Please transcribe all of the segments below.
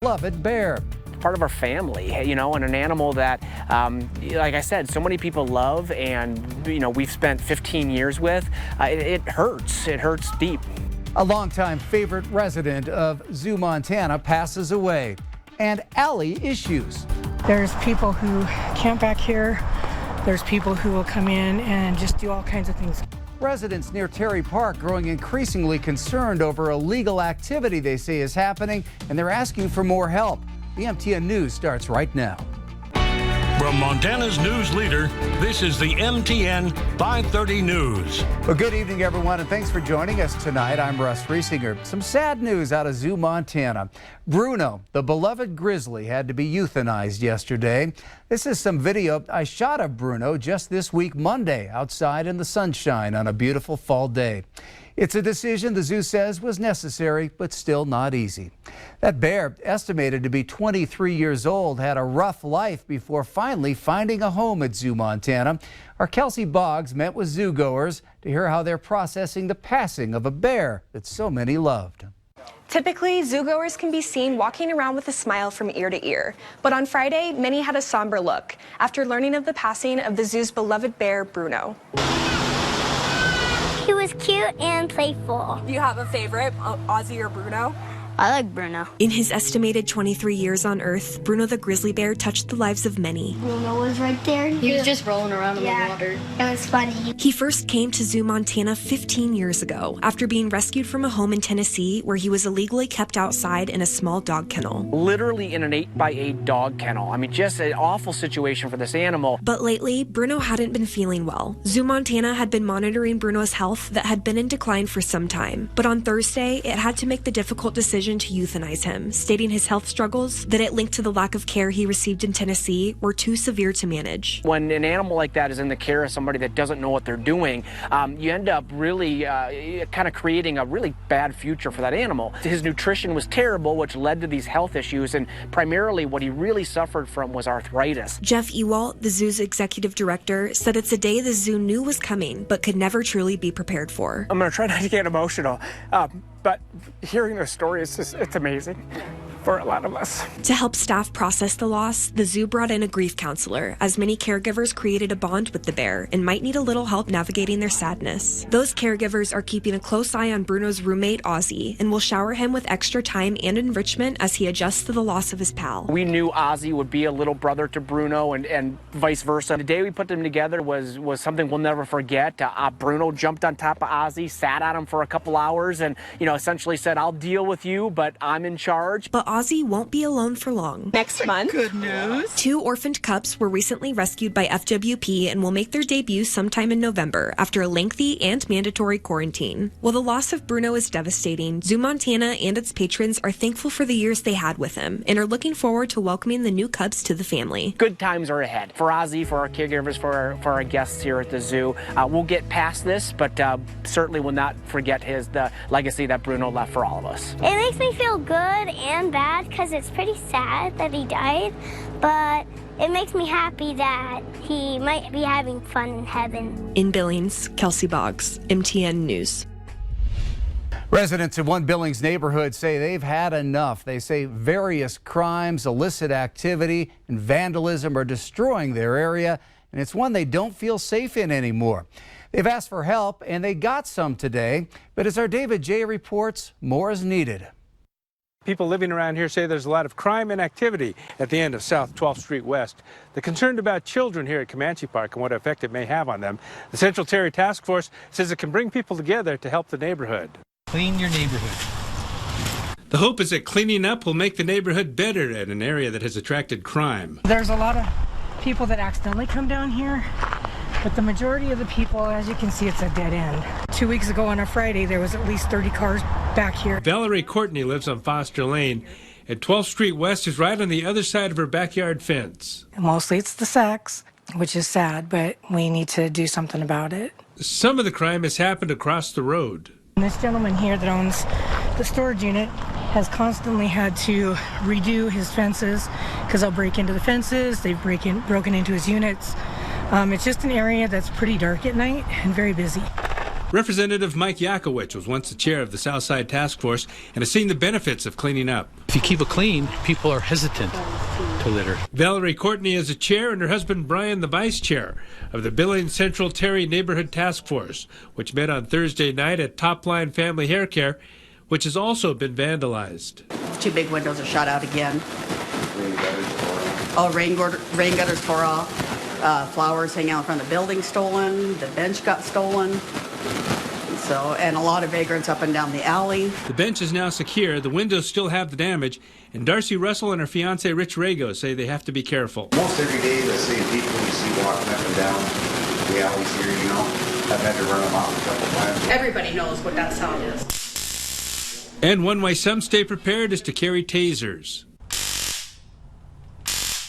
Beloved bear. Part of our family, you know, and an animal that, like I said, so many people love and, you know, we've spent 15 years with. It hurts. It hurts deep. A longtime favorite resident of Zoo, Montana passes away. And alley issues. There's people who camp back here. There's people who will come in and just do all kinds of things. Residents near Terry Park growing increasingly concerned over illegal activity they say is happening, and they're asking for more help. The MTN News starts right now. From Montana's news leader, this is the MTN 530 News. Well, good evening, everyone, and thanks for joining us tonight. I'm Russ Riesinger. Some sad news out of Zoo, Montana. Bruno, the beloved grizzly, had to be euthanized yesterday. This is some video I shot of Bruno just this week, Monday, outside in the sunshine on a beautiful fall day. It's a decision the zoo says was necessary, but still not easy. That bear, estimated to be 23 years old, had a rough life before finally finding a home at Zoo, Montana. Our Kelsey Boggs met with zoogoers to hear how they're processing the passing of a bear that so many loved. Typically, zoogoers can be seen walking around with a smile from ear to ear. But on Friday, many had a somber look after learning of the passing of the zoo's beloved bear, Bruno. He was cute and playful. Do you have a favorite, Ozzy or Bruno? I like Bruno. In his estimated 23 years on Earth, Bruno the grizzly bear touched the lives of many. Bruno was right there. He was just rolling around in the water. It was funny. He first came to Zoo, Montana 15 years ago after being rescued from a home in Tennessee where he was illegally kept outside in a small dog kennel. Literally in an 8x8 dog kennel. I mean, just an awful situation for this animal. But lately, Bruno hadn't been feeling well. Zoo, Montana had been monitoring Bruno's health that had been in decline for some time. But on Thursday, it had to make the difficult decision to euthanize him, stating his health struggles that it linked to the lack of care he received in Tennessee were too severe to manage. When an animal like that is in the care of somebody that doesn't know what they're doing, you end up really kind of creating a really bad future for that animal. His nutrition was terrible, which led to these health issues, and primarily what he really suffered from was arthritis. Jeff Ewalt, the zoo's executive director, said it's a day the zoo knew was coming, but could never truly be prepared for. I'm going to try not to get emotional, but hearing their story is just, it's amazing for a lot of us. To help staff process the loss, the zoo brought in a grief counselor, as many caregivers created a bond with the bear and might need a little help navigating their sadness. Those caregivers are keeping a close eye on Bruno's roommate, Ozzy, and will shower him with extra time and enrichment as he adjusts to the loss of his pal. We knew Ozzy would be a little brother to Bruno and vice versa. The day we put them together was something we'll never forget. Bruno jumped on top of Ozzy, sat on him for a couple hours, and essentially said, "I'll deal with you, but I'm in charge." But Ozzy won't be alone for long. Next month. Good news. 2 orphaned cubs were recently rescued by FWP and will make their debut sometime in November after a lengthy and mandatory quarantine. While the loss of Bruno is devastating, Zoo Montana and its patrons are thankful for the years they had with him and are looking forward to welcoming the new cubs to the family. Good times are ahead for Ozzy, for our caregivers, for our guests here at the zoo. We'll get past this, but certainly will not forget the legacy that Bruno left for all of us. It makes me feel good and bad because it's pretty sad that he died, but it makes me happy that he might be having fun in heaven. In Billings, Kelsey Boggs, MTN News. Residents in one Billings neighborhood say they've had enough. They say various crimes, illicit activity, and vandalism are destroying their area, and it's one they don't feel safe in anymore. They've asked for help, and they got some today. But as our David J. reports, more is needed. People living around here say there's a lot of crime and activity at the end of South 12th Street West. They're concerned about children here at Comanche Park and what effect it may have on them. The Central Terry Task Force says it can bring people together to help the neighborhood. Clean your neighborhood. The hope is that cleaning up will make the neighborhood better at an area that has attracted crime. There's a lot of people that accidentally come down here, but the majority of the people, as you can see, it's a dead end. 2 weeks ago on a Friday, there was at least 30 cars back here. Valerie Courtney lives on Foster Lane, and 12th Street West is right on the other side of her backyard fence. Mostly it's the sex, which is sad, but we need to do something about it. Some of the crime has happened across the road. This gentleman here that owns the storage unit has constantly had to redo his fences because they'll break into the fences, they've broken into his units. It's just an area that's pretty dark at night and very busy. Representative Mike Yakowicz was once the chair of the Southside Task Force and has seen the benefits of cleaning up. If you keep it clean, people are hesitant to litter. Valerie Courtney is the chair and her husband Brian the vice chair of the Billings Central Terry Neighborhood Task Force, which met on Thursday night at Top Line Family Hair Care, which has also been vandalized. 2 big windows are shot out again. Rain gutters tore off. Flowers hanging out in front of the building stolen. The bench got stolen. And a lot of vagrants up and down the alley. The bench is now secure. The windows still have the damage. And Darcy Russell and her fiancé Rich Rago say they have to be careful. Most every day the same people you see walking up and down the alleys here, I've had to run them off a couple times. Everybody knows what that sound is. And one way some stay prepared is to carry tasers.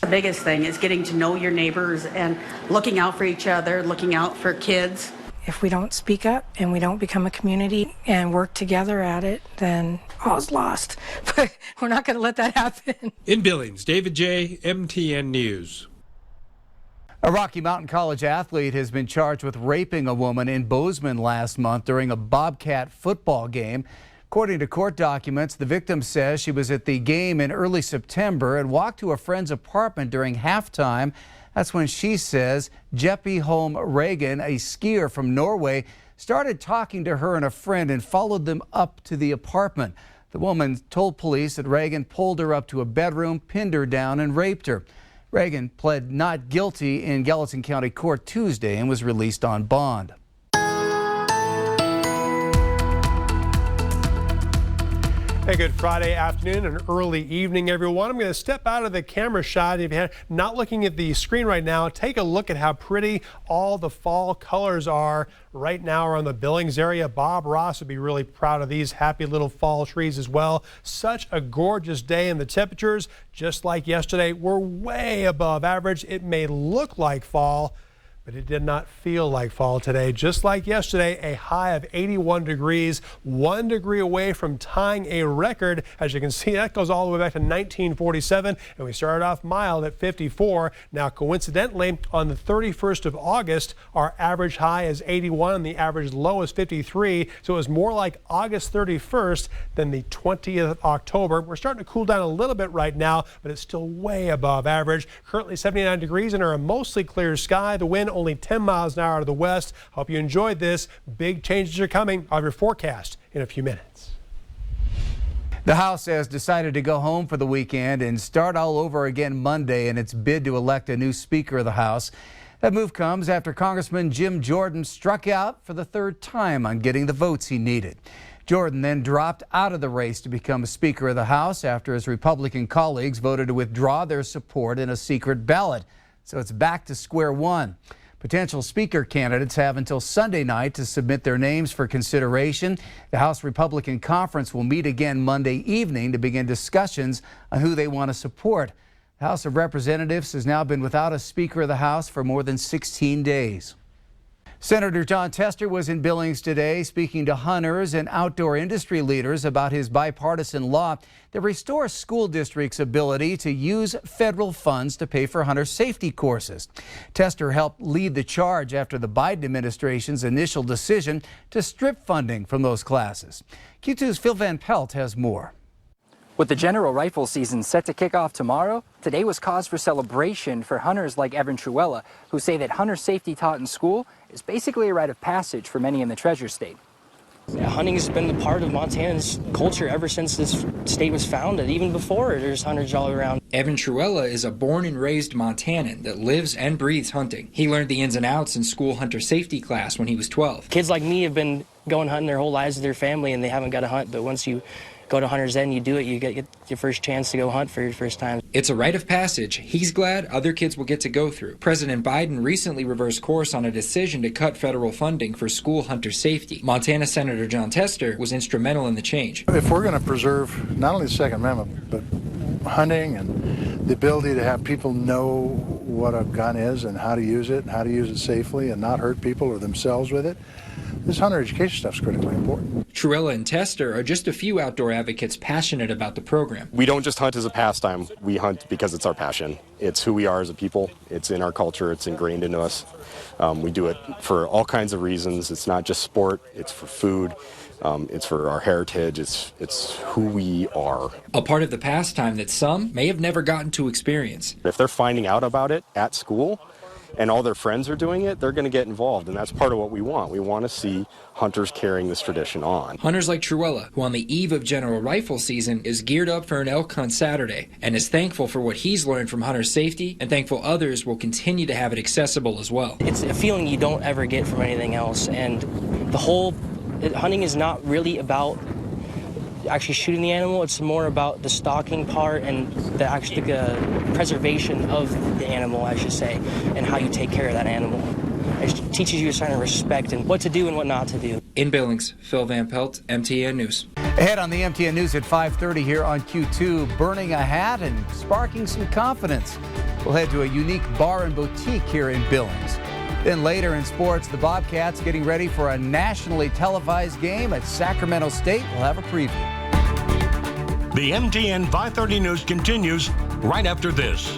The biggest thing is getting to know your neighbors and looking out for each other, looking out for kids. If we don't speak up and we don't become a community and work together at it, then all's lost. But we're not going to let that happen. In Billings, David J., MTN News. A Rocky Mountain College athlete has been charged with raping a woman in Bozeman last month during a Bobcat football game. According to court documents, the victim says she was at the game in early September and walked to a friend's apartment during halftime. That's when she says Jeppy Holm Reagan, a skier from Norway, started talking to her and a friend and followed them up to the apartment. The woman told police that Reagan pulled her up to a bedroom, pinned her down, and raped her. Reagan pled not guilty in Gallatin County Court Tuesday and was released on bond. Hey, good Friday afternoon and early evening, everyone. I'm going to step out of the camera shot. If you're not looking at the screen right now, take a look at how pretty all the fall colors are right now around the Billings area. Bob Ross would be really proud of these happy little fall trees as well. Such a gorgeous day, and the temperatures, just like yesterday, were way above average. It may look like fall, but it did not feel like fall today. Just like yesterday, a high of 81 degrees, 1 degree away from tying a record. As you can see, that goes all the way back to 1947, and we started off mild at 54. Now, coincidentally, on the 31st of August, our average high is 81 and the average low is 53, so it was more like August 31st than the 20th of October. We're starting to cool down a little bit right now, but it's still way above average. Currently 79 degrees under a mostly clear sky. The wind only 10 miles an hour to the west. Hope you enjoyed this. Big changes are coming. I'll have your forecast in a few minutes. The House has decided to go home for the weekend and start all over again Monday in its bid to elect a new Speaker of the House. That move comes after Congressman Jim Jordan struck out for the third time on getting the votes he needed. Jordan then dropped out of the race to become Speaker of the House after his Republican colleagues voted to withdraw their support in a secret ballot. So it's back to square one. Potential Speaker candidates have until Sunday night to submit their names for consideration. The House Republican Conference will meet again Monday evening to begin discussions on who they want to support. The House of Representatives has now been without a Speaker of the House for more than 16 days. Senator Jon Tester was in Billings today speaking to hunters and outdoor industry leaders about his bipartisan law that restores school districts' ability to use federal funds to pay for hunter safety courses. Tester helped lead the charge after the Biden administration's initial decision to strip funding from those classes. Q2's Phil Van Pelt has more. With the general rifle season set to kick off tomorrow, today was cause for celebration for hunters like Evan Truella, who say that hunter safety taught in school is basically a rite of passage for many in the Treasure State. Yeah, hunting has been a part of Montana's culture ever since this state was founded. Even before, there's hunters all around. Evan Truella is a born and raised Montanan that lives and breathes hunting. He learned the ins and outs in school hunter safety class when he was 12. Kids like me have been going hunting their whole lives with their family, and they haven't got to hunt, but once you go to Hunter's End, you do it, you get your first chance to go hunt for your first time. It's a rite of passage he's glad other kids will get to go through. President Biden recently reversed course on a decision to cut federal funding for school hunter safety. Montana Senator Jon Tester was instrumental in the change. If we're going to preserve not only the Second Amendment, but hunting and the ability to have people know what a gun is and how to use it safely and not hurt people or themselves with it, this hunter education stuff is critically important. Truella and Tester are just a few outdoor advocates passionate about the program. We don't just hunt as a pastime. We hunt because it's our passion. It's who we are as a people. It's in our culture. It's ingrained into us. We do it for all kinds of reasons. It's not just sport. It's for food. It's for our heritage. It's who we are. A part of the pastime that some may have never gotten to experience. If they're finding out about it at school and all their friends are doing it, they're going to get involved, and that's part of what we want. We want to see hunters carrying this tradition on. Hunters like Truella, who on the eve of general rifle season is geared up for an elk hunt Saturday and is thankful for what he's learned from hunter safety and thankful others will continue to have it accessible as well. It's a feeling you don't ever get from anything else, and the whole hunting is not really about actually shooting the animal. It's more about the stalking part and the preservation of the animal, I should say, and how you take care of that animal. It teaches you a certain respect and what to do and what not to do. In Billings, Phil Van Pelt, MTN News. Ahead on the MTN News at 5:30 here on Q2, burning a hat and sparking some confidence. We'll head to a unique bar and boutique here in Billings. Then later in sports, the Bobcats getting ready for a nationally televised game at Sacramento State. We'll have a preview. The MTN 530 News continues right after this.